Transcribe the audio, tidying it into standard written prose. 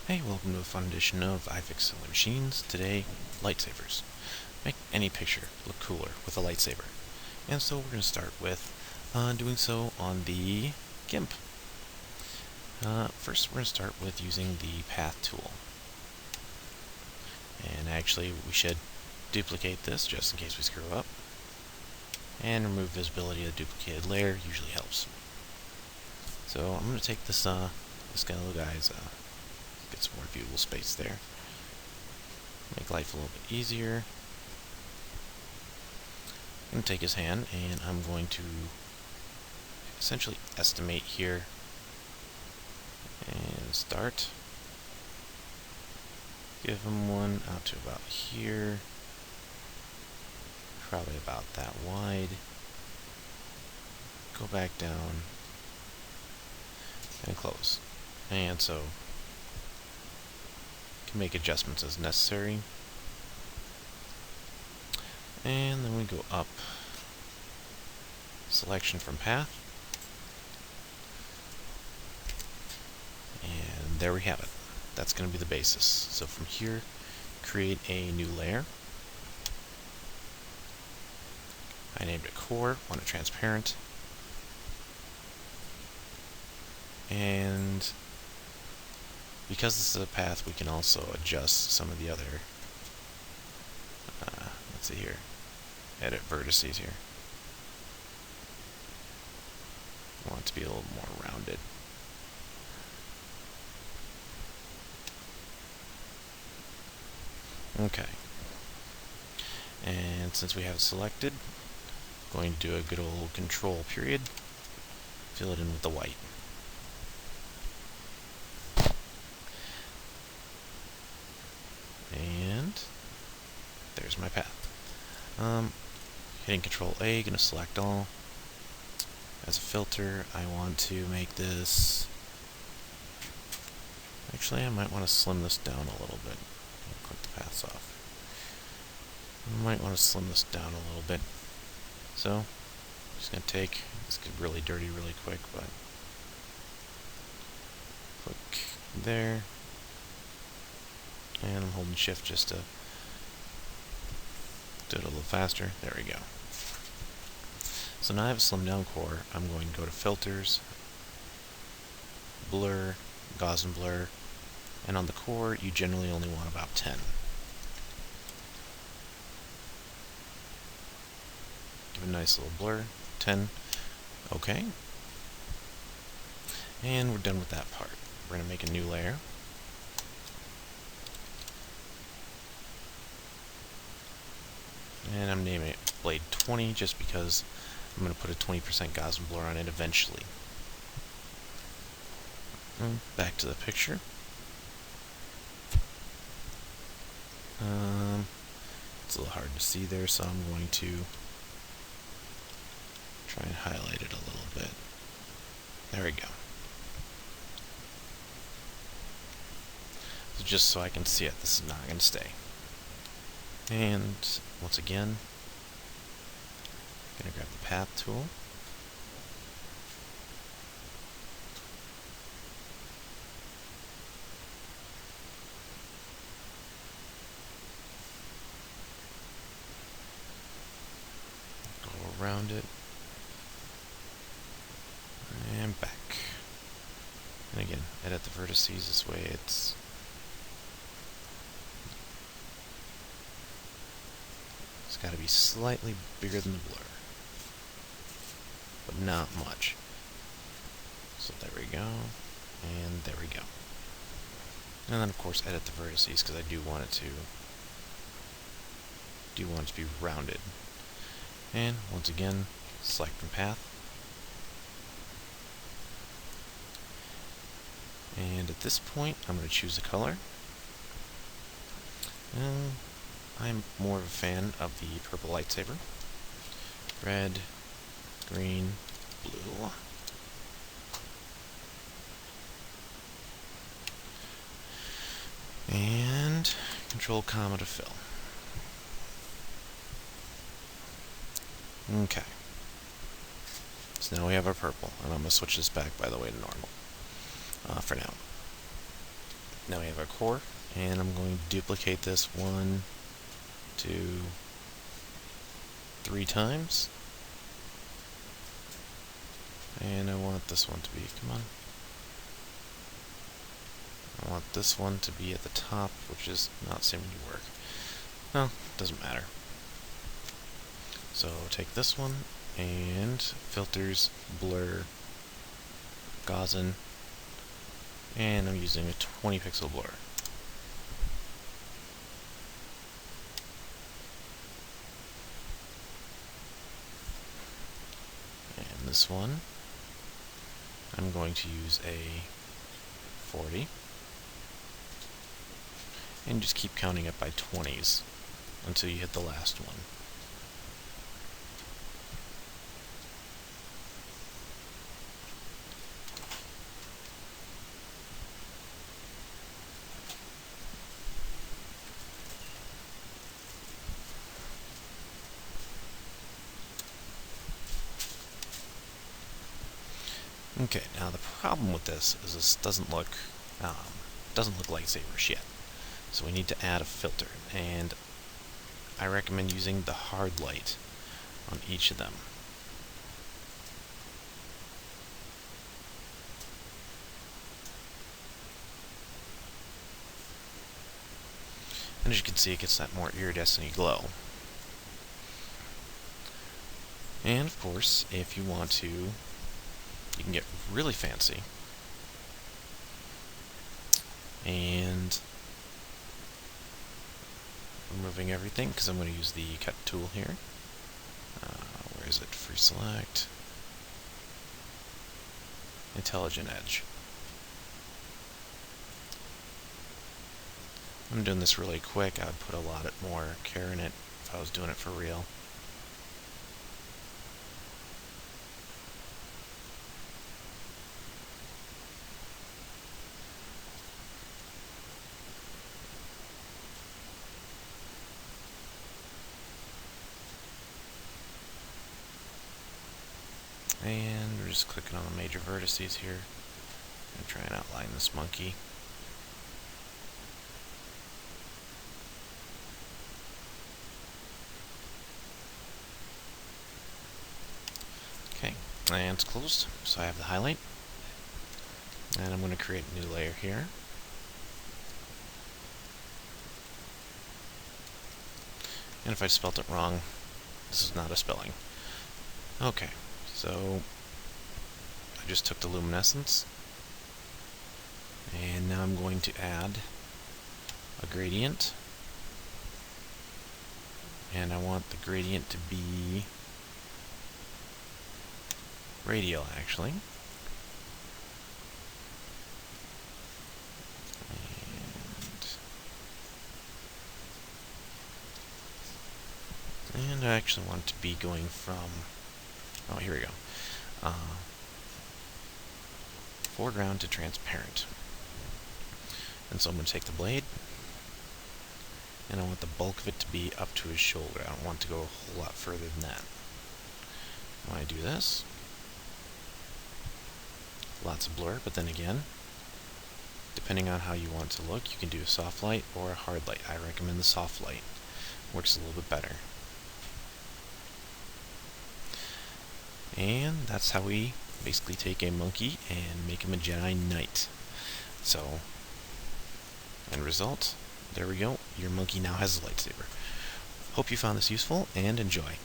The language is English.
Hey, welcome to a fun edition of iFix Silly Machines. Today, lightsabers. Make any picture look cooler with a lightsaber. And so we're going to start with doing so on the Gimp. First, we're going to start with using the path tool. And actually, we should duplicate this just in case we screw up. And remove visibility of the duplicated layer usually helps. So I'm going to take this little guy's get some more viewable space there. Make life a little bit easier. I'm going to take his hand and I'm going to essentially estimate here and start. Give him one out to about here. Probably about that wide. Go back down and close. And so can make adjustments as necessary. And then we go up. Selection from path. And there we have it. That's going to be the basis. So from here, create a new layer. I named it core, want it transparent. And because this is a path, we can also adjust some of the other, let's see here, edit vertices here. I want it to be a little more rounded. Okay. And since we have it selected, I'm going to do a good old control period, fill it in with the white. And there's my path. Hitting Control A, gonna select all. As a filter, I want to make this. Actually, I might want to slim this down a little bit. I'll click the paths off. I might want to slim this down a little bit. So, I'm just gonna take. This get really dirty really quick, but click there. And I'm holding shift just to do it a little faster. There we go. So now I have a slimmed down core. I'm going to go to filters, blur, Gaussian blur, and on the core you generally only want about 10. Give a nice little blur, 10. Okay. And we're done with that part. We're going to make a new layer. And I'm naming it Blade 20 just because I'm going to put a 20% Gaussian blur on it eventually. Back to the picture. It's a little hard to see there, so I'm going to try and highlight it a little bit. There we go. So just so I can see it, this is not going to stay. And once again, I'm going to grab the path tool. Go around it. And back. And again, edit the vertices this way it's got to be slightly bigger than the blur, but not much. So there we go, and there we go. And then of course edit the vertices because I do want it to be rounded. And once again, select from path. And at this point, I'm going to choose a color. And I'm more of a fan of the purple lightsaber. Red, green, blue. And Control comma to fill. Okay. So now we have our purple, and I'm going to switch this back, by the way, to normal for now. now we have our core, and I'm going to duplicate this 1, 2, 3 times. And I want this one to be, come on. I want this one to be at the top, which is not seeming to work. Well, doesn't matter. So take this one and filters, blur, Gaussian, and I'm using a 20 pixel blur. And this one, I'm going to use a 40. And just keep counting up by 20s until you hit the last one. Okay, now the problem with this is this doesn't look lightsaberish yet. So we need to add a filter, and I recommend using the hard light on each of them. And as you can see, it gets that more iridescent glow. And of course, if you want to, you can get really fancy and removing everything, because I'm going to use the cut tool here. Where is it? Free select. Intelligent edge. I'm doing this really quick. I would put a lot more care in it if I was doing it for real. And we're just clicking on the major vertices here and try and outline this monkey. Okay, and it's closed, so I have the highlight. And I'm going to create a new layer here. And if I spelt it wrong, this is not a spelling. Okay, so I just took the luminescence, and now I'm going to add a gradient, and I want the gradient to be radial, actually. And I actually want it to be going from, oh, here we go, foreground to transparent. And so I'm going to take the blade, and I want the bulk of it to be up to his shoulder. I don't want it to go a whole lot further than that. When I do this, lots of blur, but then again, depending on how you want it to look, you can do a soft light or a hard light. I recommend the soft light. Works a little bit better. And that's how we basically take a monkey and make him a Jedi Knight. So, end result, there we go. Your monkey now has a lightsaber. Hope you found this useful, and enjoy.